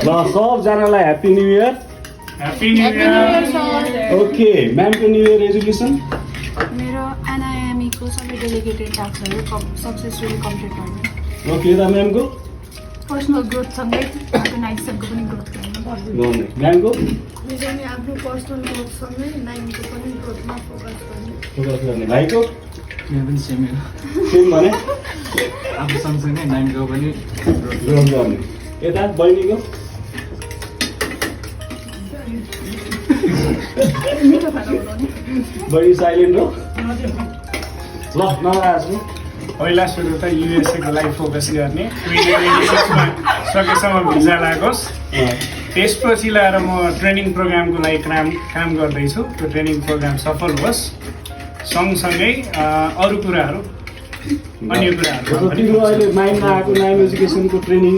ल सबजनालाई happy new year. Happy new year. Okay म्यामको न्यू इयर रेजोल्युसन? मेरो एनआइएमई को सबै डेलिगेटेड टास्कहरू सक्सेसफुली कम्प्लिट गर्ने। ओके दा म्यामको? पर्सनल ग्रोथसँगै अर्गनाइजेसनको पनि ग्रोथ गर्ने। गर्ने। म्यामको? मेरो नि आफ्नो पर्सनल ग्रोथसँगै नाइमको पनि ग्रोथमा फोकस गर्ने। फोकस गर्ने। भाइको? मेरो पनि सेम हो। सेम भने? आफू सँगसँगै नाइमको पनि ग्रोथ गर्ने। यता बहिनीको? मिठो खाना बनाउने। बहिनी साइलेन्ट हो? ल नराज पहिला सुरु त युएसएको लागि फोकस गर्ने 2026मा सकेसम्म भिजा लागोस्। त्यसपछि लाएर म ट्रेनिङ प्रोग्रामको लागि काम गर्दैछु। त्यो ट्रेनिङ प्रोग्राम सफल होस्। सँगसँगै अरू कुराहरू अन्य कुराहरू तिम्रो अहिले माइन्डमा आएको नाइम एजुकेसनको ट्रेनिङ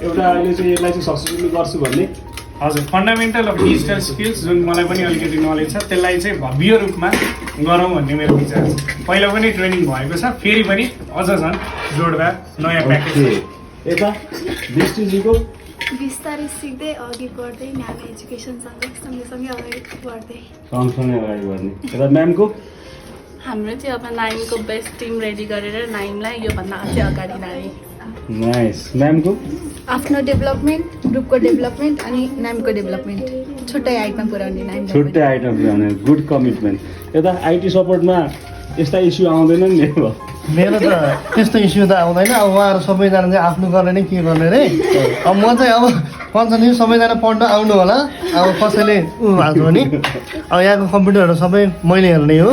एउटा अहिले चाहिँ यसलाई चाहिँ सक्सेसफुली गर्छु भन्ने? हजुर फन्डामेन्टल अफ डिजिटल स्किल्स जुन मलाई पनि अलिकति नलेज छ त्यसलाई चाहिँ भव्य रूपमा गरौँ भन्ने मेरो विचार छ। पहिला पनि ट्रेनिङ भएको छ, फेरि पनि अझ झन् जोड्दा नयाँ प्याकेज। यता दृष्टिजीको? बिस्तारै सिक्दै अघि बढ्दै नाम एजुकेसनसँग सँगसँगै अगाडि बढ्दै सँगसँगै अगाडि बढ्ने। यता म्यामको? हाम्रो चाहिँ अब नाइमको बेस्ट टिम रेडी गरेर नाइमलाई योभन्दा अझै अगाडि लाने। नाइस। म्यामको? आफ्नो डेभलपमेन्ट, ग्रुपको डेभलपमेन्ट अनि नामको डेभलपमेन्ट छुट्टै आइटमा पुर्याउने नाम। छुट्टै आइटम पुऱ्याउने। Good commitment. यता आइटी सपोर्टमा यस्ता इस्यु आउँदैन नि? मेरो त त्यस्तो इस्यु त आउँदैन। अब उहाँहरू सबैजना चाहिँ आफ्नो गर्ने नै के गर्ने रे। अब म चाहिँ अब पञ्चायत सबैजना पढ्न आउनु होला। अब कसैले हाल्छु भने अब यहाँको कम्प्युटरहरू सबै मैले हेर्ने हो।